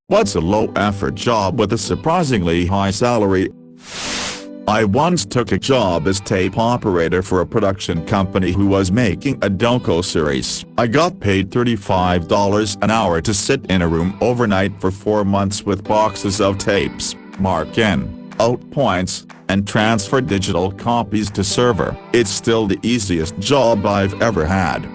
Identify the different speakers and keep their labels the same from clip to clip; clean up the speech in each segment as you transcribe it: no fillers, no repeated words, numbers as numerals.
Speaker 1: What's a low-effort job with a surprisingly high salary? I once took a job as tape operator for a production company who was making a doco series. I got paid $35 an hour to sit in a room overnight for 4 months with boxes of tapes, mark in, out points, and transfer digital copies to server. It's still the easiest job I've ever had.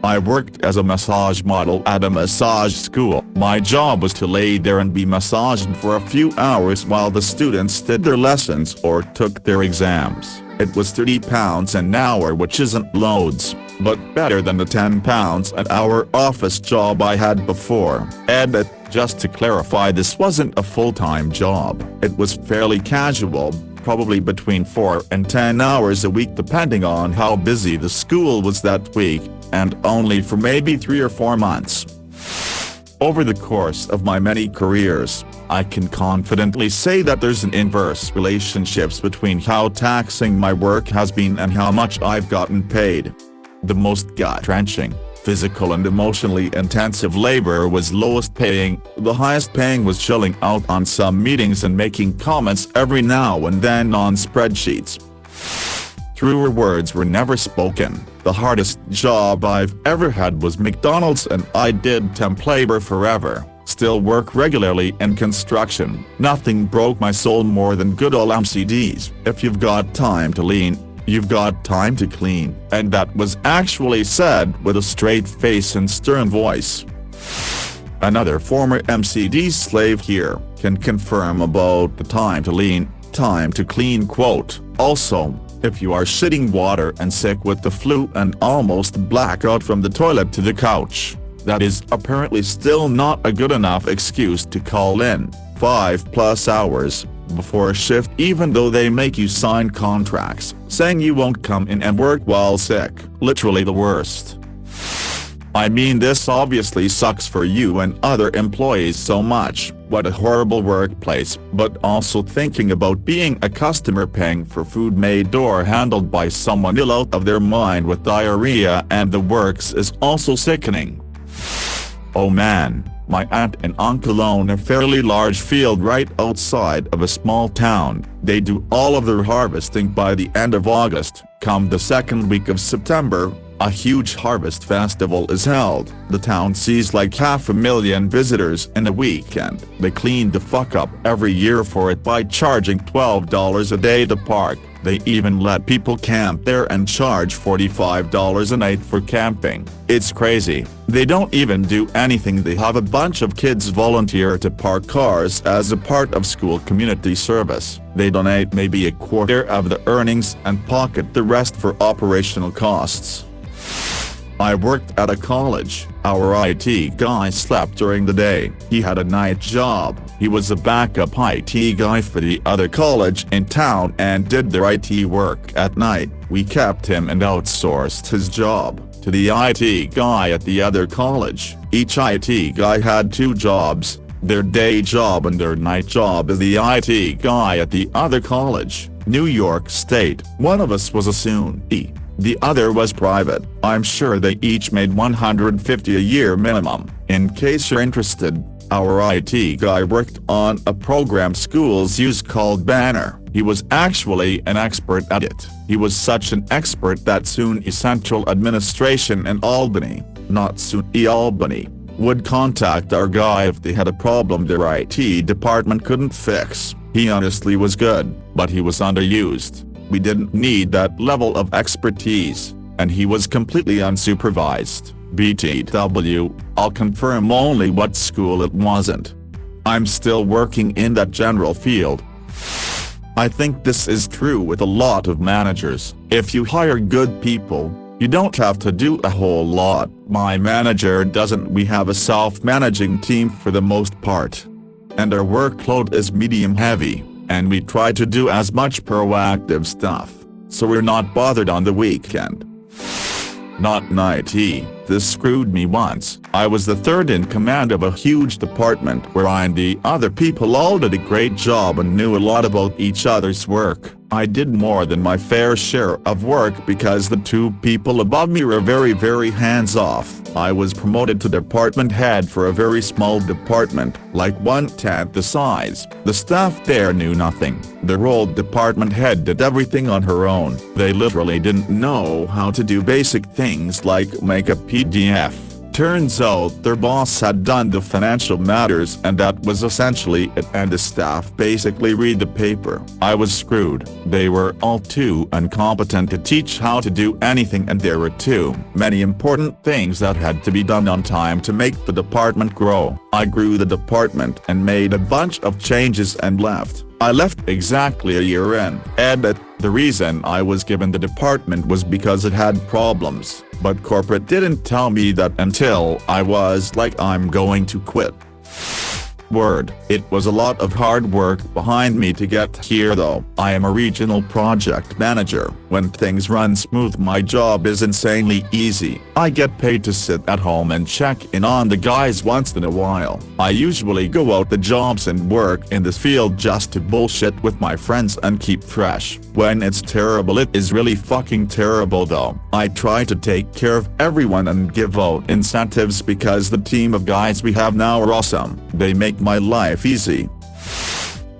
Speaker 1: I worked as a massage model at a massage school. My job was to lay there and be massaged for a few hours while the students did their lessons or took their exams. It was £30 an hour, which isn't loads, but better than the £10 an hour office job I had before. Edit: just to clarify, this wasn't a full-time job. It was fairly casual, probably between 4 and 10 hours a week depending on how busy the school was that week, and only for maybe 3 or 4 months. Over the course of my many careers, I can confidently say that there's an inverse relationship between how taxing my work has been and how much I've gotten paid. The most gut-wrenching, physical and emotionally intensive labor was lowest paying. The highest paying was chilling out on some meetings and making comments every now and then on spreadsheets. Truer words were never spoken. The hardest job I've ever had was McDonald's, and I did temp labor forever. Still work regularly in construction. Nothing broke my soul more than good old MCDs. If you've got time to lean, you've got time to clean. And that was actually said with a straight face and stern voice. Another former MCD slave here can confirm about the time to lean, time to clean quote. Also, if you are shitting water and sick with the flu and almost blackout from the toilet to the couch, that is apparently still not a good enough excuse to call in 5+ hours before a shift, even though they make you sign contracts saying you won't come in and work while sick. Literally the worst. I mean, this obviously sucks for you and other employees so much. What a horrible workplace. But also thinking about being a customer paying for food made or handled by someone ill out of their mind with diarrhea and the works is also sickening. Oh man, my aunt and uncle own a fairly large field right outside of a small town. They do all of their harvesting by the end of August. Come the second week of September, a huge harvest festival is held. The town sees like 500,000 visitors in a weekend. They clean the fuck up every year for it by charging $12 a day to park. They even let people camp there and charge $45 a night for camping. It's crazy. They don't even do anything. They have a bunch of kids volunteer to park cars as a part of school community service. They donate maybe a quarter of the earnings and pocket the rest for operational costs. I worked at a college. Our IT guy slept during the day. He had a night job. He was a backup IT guy for the other college in town and did their IT work at night. We kept him and outsourced his job to the IT guy at the other college. Each IT guy had 2 jobs, their day job and their night job as the IT guy at the other college, New York State. One of us was a SUNY. The other was private. I'm sure they each made $150 a year minimum. In case you're interested, our IT guy worked on a program schools use called Banner. He was actually an expert at it. He was such an expert that SUNY Central Administration in Albany, not SUNY Albany, would contact our guy if they had a problem their IT department couldn't fix. He honestly was good, but he was underused. We didn't need that level of expertise, and he was completely unsupervised. BTW, I'll confirm only what school it wasn't. I'm still working in that general field. I think this is true with a lot of managers. If you hire good people, you don't have to do a whole lot. My manager doesn't. We have a self-managing team for the most part, and our workload is medium heavy. And we try to do as much proactive stuff, so we're not bothered on the weekend. Not in IT, this screwed me once. I was the third in command of a huge department where I and the other people all did a great job and knew a lot about each other's work. I did more than my fair share of work because the two people above me were very hands-off. I was promoted to department head for a very small department, like 1/10 the size. The staff there knew nothing. The role department head did everything on her own. They literally didn't know how to do basic things like make a PDF. Turns out their boss had done the financial matters and that was essentially it, and the staff basically read the paper. I was screwed. They were all too incompetent to teach how to do anything, and there were too many important things that had to be done on time to make the department grow. I grew the department and made a bunch of changes and left. I left exactly a year in. Edit. The reason I was given the department was because it had problems, but corporate didn't tell me that until I was like I'm going to quit. Word. It was a lot of hard work behind me to get here though. I am a regional project manager. When things run smooth, my job is insanely easy. I get paid to sit at home and check in on the guys once in a while. I usually go out the jobs and work in the field just to bullshit with my friends and keep fresh. When it's terrible, it is really fucking terrible though. I try to take care of everyone and give out incentives because the team of guys we have now are awesome. They make my life easy.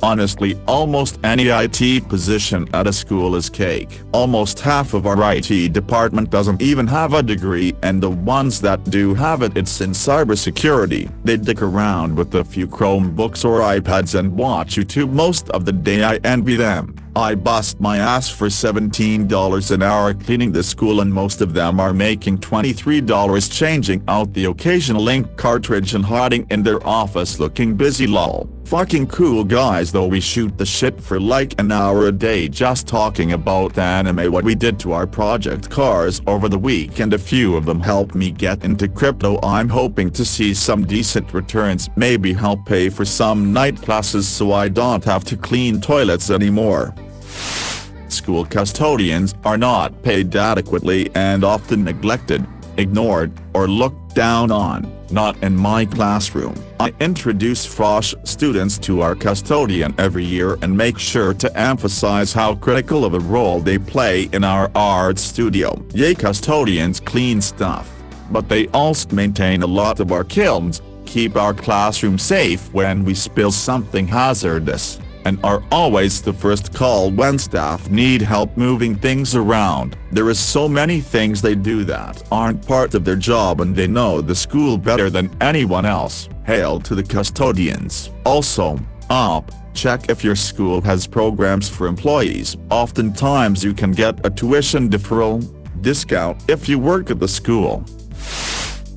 Speaker 1: Honestly, almost any IT position at a school is cake. Almost half of our IT department doesn't even have a degree, and the ones that do have it, it's in cybersecurity. They dick around with a few Chromebooks or iPads and watch YouTube most of the day. I envy them. I bust my ass for $17 an hour cleaning the school, and most of them are making $23 changing out the occasional ink cartridge and hiding in their office looking busy. Lol. Fucking cool guys though. We shoot the shit for like an hour a day just talking about anime, what we did to our project cars over the week, and a few of them helped me get into crypto. I'm hoping to see some decent returns, maybe help pay for some night classes so I don't have to clean toilets anymore. School custodians are not paid adequately and often neglected, ignored, or looked down on. Not in my classroom. I introduce fresh students to our custodian every year and make sure to emphasize how critical of a role they play in our art studio. Yay, custodians clean stuff, but they also maintain a lot of our kilns, keep our classroom safe when we spill something hazardous, and are always the first call when staff need help moving things around. There is so many things they do that aren't part of their job, and they know the school better than anyone else. Hail to the custodians. Also, check if your school has programs for employees. Oftentimes you can get a tuition deferral discount if you work at the school.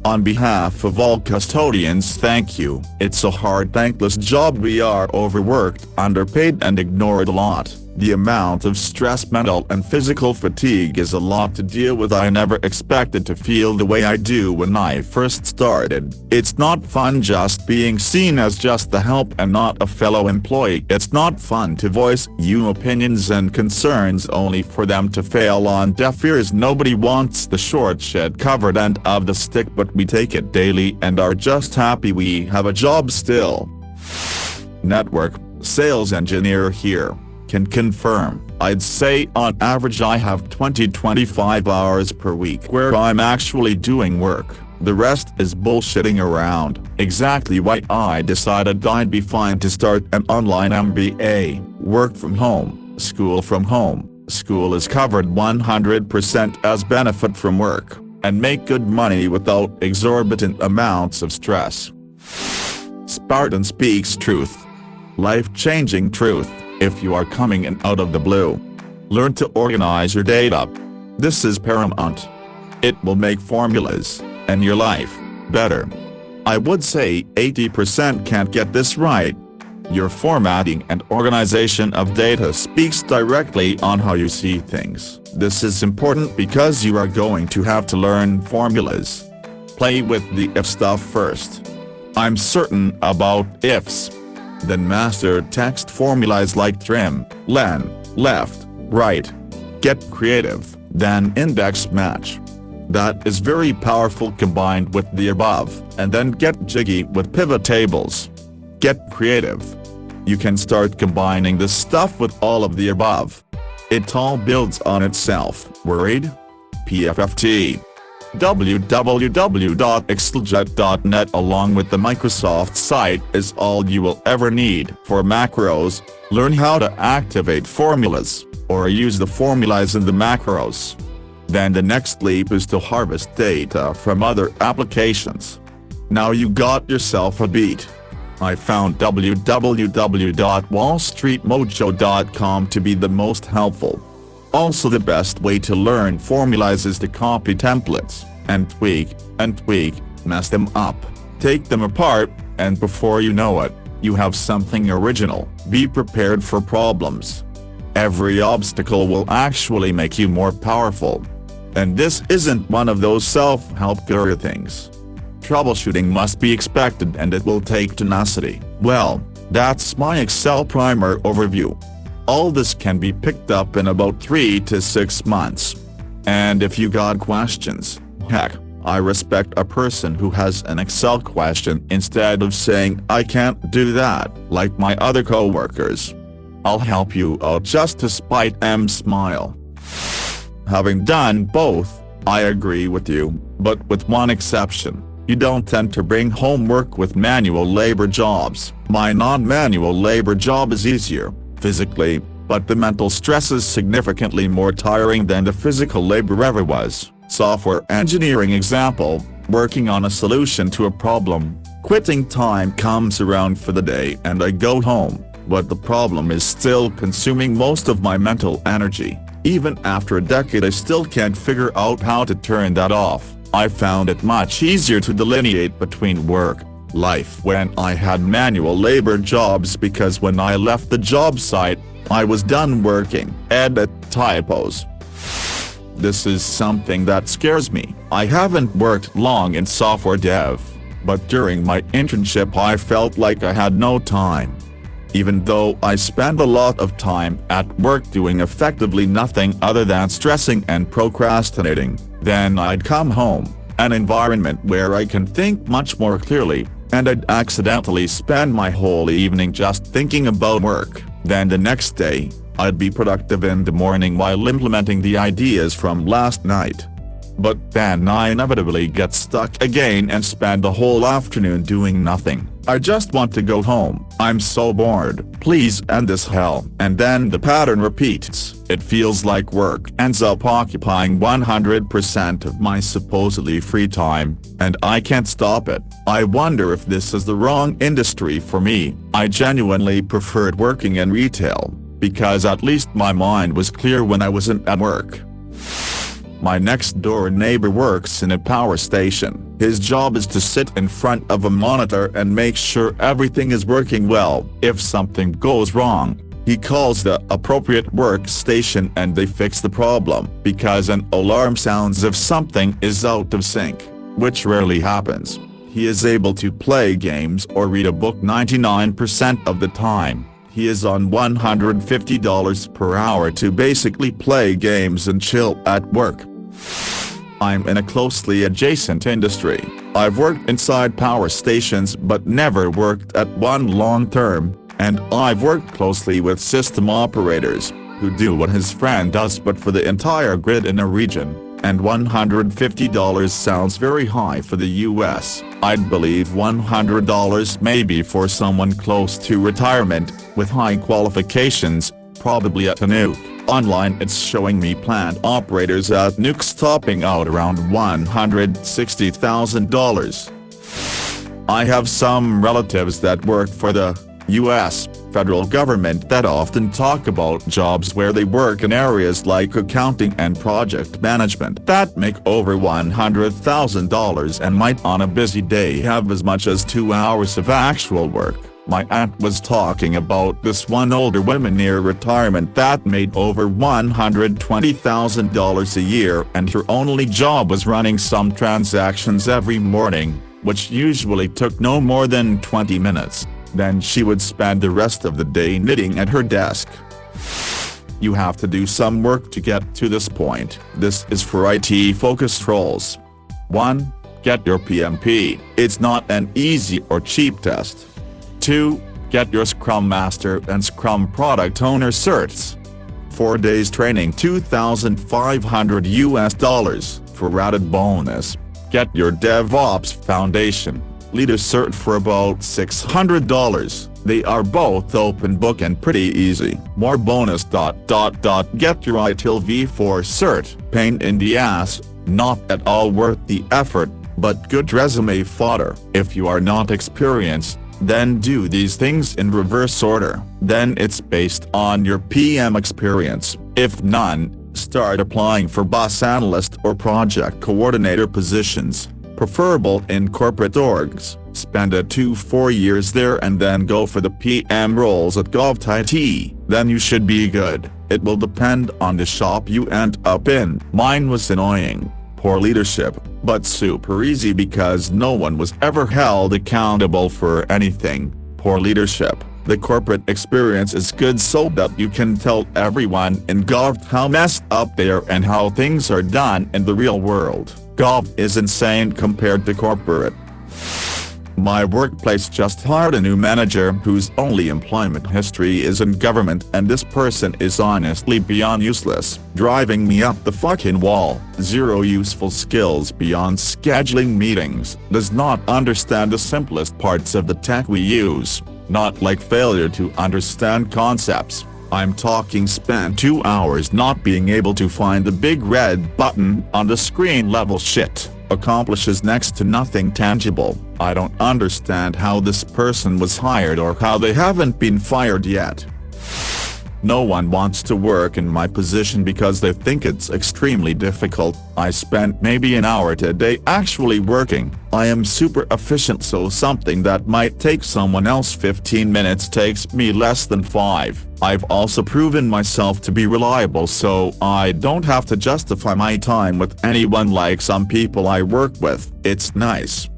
Speaker 1: On behalf of all custodians, thank you. It's a hard, thankless job. We are overworked, underpaid, and ignored a lot. The amount of stress, mental and physical fatigue is a lot to deal with. I never expected to feel the way I do when I first started. It's not fun just being seen as just the help and not a fellow employee. It's not fun to voice your opinions and concerns only for them to fail on deaf ears. Nobody wants the short shit covered end of the stick, but we take it daily and are just happy we have a job still. Network sales engineer here. Can confirm. I'd say on average I have 20-25 hours per week where I'm actually doing work. The rest is bullshitting around. Exactly why I decided I'd be fine to start an online MBA. Work from home, school from home. School is covered 100% as benefit from work, and make good money without exorbitant amounts of stress. Spartan speaks truth. Life-changing truth. If you are coming in out of the blue, learn to organize your data. This is paramount. It will make formulas and your life better. I would say 80% can't get this right. Your formatting and organization of data speaks directly on how you see things. This is important because you are going to have to learn formulas. Play with the if stuff first. I'm certain about ifs. Then master text formulas like trim, len, left, right. Get creative, then index match. That is very powerful combined with the above, and then get jiggy with pivot tables. Get creative. You can start combining this stuff with all of the above. It all builds on itself. Worried? PFFT. www.AskReddit.net along with the Microsoft site is all you will ever need. For macros, learn how to activate formulas, or use the formulas in the macros. Then the next leap is to harvest data from other applications. Now you got yourself a beat. I found www.wallstreetmojo.com to be the most helpful. Also, the best way to learn formulas is to copy templates, and tweak, mess them up, take them apart, and before you know it, you have something original. Be prepared for problems. Every obstacle will actually make you more powerful. And this isn't one of those self-help guru things. Troubleshooting must be expected and it will take tenacity. Well, that's my Excel primer overview. All this can be picked up in about 3 to 6 months. And if you got questions, heck, I respect a person who has an Excel question instead of saying I can't do that, like my other coworkers. I'll help you out just to spite them smile. Having done both, I agree with you, but with one exception. You don't tend to bring home work with manual labor jobs. My non-manual labor job is easier, physically, but the mental stress is significantly more tiring than the physical labor ever was. Software engineering example, working on a solution to a problem, quitting time comes around for the day and I go home, but the problem is still consuming most of my mental energy. Even after a decade I still can't figure out how to turn that off. I found it much easier to delineate between work, life when I had manual labor jobs because when I left the job site, I was done working. Edit typos. This is something that scares me. I haven't worked long in software dev, but during my internship I felt like I had no time. Even though I spend a lot of time at work doing effectively nothing other than stressing and procrastinating, then I'd come home, an environment where I can think much more clearly, and I'd accidentally spend my whole evening just thinking about work. Then the next day, I'd be productive in the morning while implementing the ideas from last night. But then I inevitably get stuck again and spend the whole afternoon doing nothing. I just want to go home. I'm so bored. Please end this hell. And then the pattern repeats. It feels like work ends up occupying 100% of my supposedly free time, and I can't stop it. I wonder if this is the wrong industry for me. I genuinely preferred working in retail, because at least my mind was clear when I wasn't at work. My next-door neighbor works in a power station. His job is to sit in front of a monitor and make sure everything is working well. If something goes wrong, he calls the appropriate workstation and they fix the problem, because an alarm sounds if something is out of sync, which rarely happens. He is able to play games or read a book 99% of the time. He is on $150 per hour to basically play games and chill at work. I'm in a closely adjacent industry. I've worked inside power stations but never worked at one long-term, and I've worked closely with system operators, who do what his friend does but for the entire grid in a region, and $150 sounds very high for the US. I'd believe $100 maybe for someone close to retirement, with high qualifications, probably at a nuke. Online it's showing me plant operators at nukes topping out around $160,000. I have some relatives that work for the U.S. federal government that often talk about jobs where they work in areas like accounting and project management that make over $100,000 and might on a busy day have as much as 2 hours of actual work. My aunt was talking about this one older woman near retirement that made over $120,000 a year and her only job was running some transactions every morning, which usually took no more than 20 minutes. Then she would spend the rest of the day knitting at her desk. You have to do some work to get to this point. This is for IT-focused roles. 1. Get your PMP. It's not an easy or cheap test. 2. Get your Scrum Master and Scrum Product Owner certs. 4 days training $2,500 for added bonus. Get your DevOps Foundation Leader Cert for about $600. They are both open book and pretty easy. More bonus. Get your ITIL V4 cert. Pain in the ass, not at all worth the effort, but good resume fodder. If you are not experienced, then do these things in reverse order. Then it's based on your PM experience. If none, start applying for bus analyst or project coordinator positions, preferable in corporate orgs. Spend 2-4 years there and then go for the PM roles at GovTIT. Then you should be good. It will depend on the shop you end up in. Mine was annoying. Poor leadership, but super easy because no one was ever held accountable for anything. Poor leadership. The corporate experience is good so that you can tell everyone in Gov how messed up they are and how things are done in the real world. Gov is insane compared to corporate. My workplace just hired a new manager whose only employment history is in government, and this person is honestly beyond useless, driving me up the fucking wall. Zero useful skills beyond scheduling meetings, does not understand the simplest parts of the tech we use, not like failure to understand concepts. I'm talking spent 2 hours not being able to find the big red button on the screen level shit. Accomplishes next to nothing tangible. I don't understand how this person was hired or how they haven't been fired yet. No one wants to work in my position because they think it's extremely difficult. I spent maybe an hour today actually working. I am super efficient, so something that might take someone else 15 minutes takes me less than 5. I've also proven myself to be reliable, so I don't have to justify my time with anyone like some people I work with. It's nice.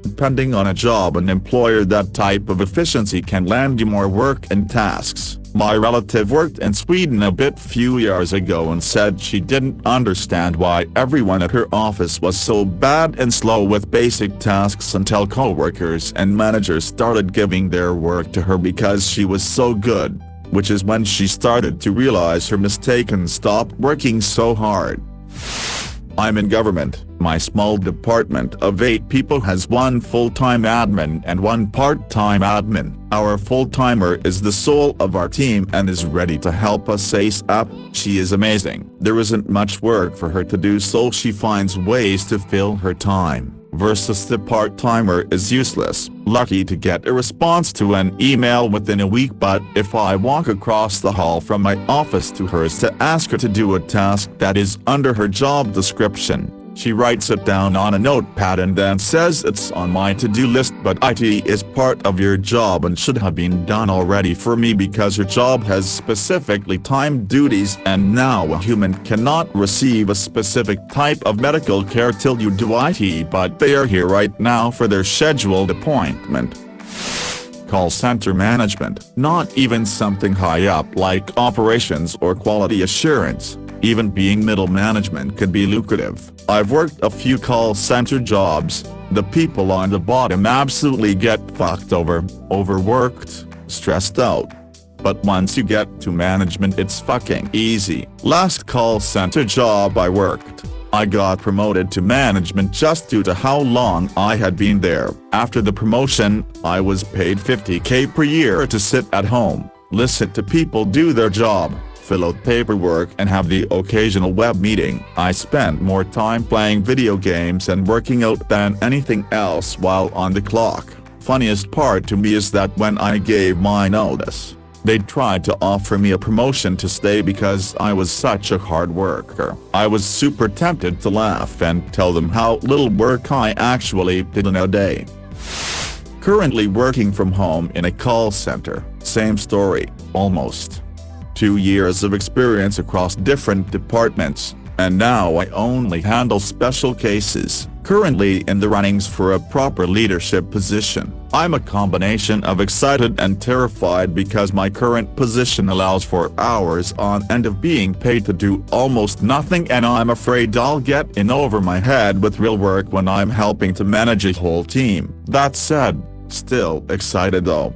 Speaker 1: Depending on a job and employer, that type of efficiency can land you more work and tasks. My relative worked in Sweden a few years ago and said she didn't understand why everyone at her office was so bad and slow with basic tasks until coworkers and managers started giving their work to her because she was so good, which is when she started to realize her mistake and stopped working so hard. I'm in government. My small department of 8 people has 1 full-time admin and 1 part-time admin. Our full-timer is the soul of our team and is ready to help us ASAP. She is amazing. There isn't much work for her to do, so she finds ways to fill her time. Versus the part-timer is useless. Lucky to get a response to an email within a week, but if I walk across the hall from my office to hers to ask her to do a task that is under her job description, she writes it down on a notepad and then says it's on my to-do list, but IT is part of your job and should have been done already for me because your job has specifically timed duties, and now a human cannot receive a specific type of medical care till you do IT, but they are here right now for their scheduled appointment. Call center management. Not even something high up like operations or quality assurance. Even being middle management could be lucrative. I've worked a few call center jobs. The people on the bottom absolutely get fucked over, overworked, stressed out. But once you get to management, it's fucking easy. Last call center job I worked, I got promoted to management just due to how long I had been there. After the promotion, I was paid $50K per year to sit at home, listen to people do their job, fill out paperwork and have the occasional web meeting. I spent more time playing video games and working out than anything else while on the clock. Funniest part to me is that when I gave my notice, they tried to offer me a promotion to stay because I was such a hard worker. I was super tempted to laugh and tell them how little work I actually did in a day. Currently working from home in a call center. Same story, almost. 2 years of experience across different departments, and now I only handle special cases. Currently in the runnings for a proper leadership position. I'm a combination of excited and terrified because my current position allows for hours on end of being paid to do almost nothing, and I'm afraid I'll get in over my head with real work when I'm helping to manage a whole team. That said, still excited though.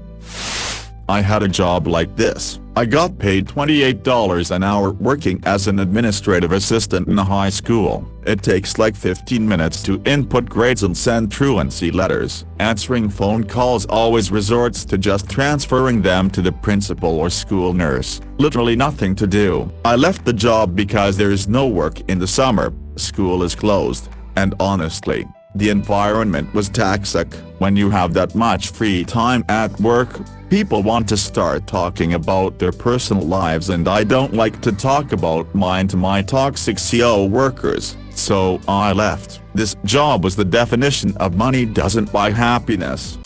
Speaker 1: I had a job like this. I got paid $28 an hour working as an administrative assistant in a high school. It takes like 15 minutes to input grades and send truancy letters. Answering phone calls always resorts to just transferring them to the principal or school nurse. Literally nothing to do. I left the job because there is no work in the summer, school is closed, and honestly, the environment was toxic. When you have that much free time at work, people want to start talking about their personal lives, and I don't like to talk about mine to my toxic CO workers, so I left. This job was the definition of money doesn't buy happiness.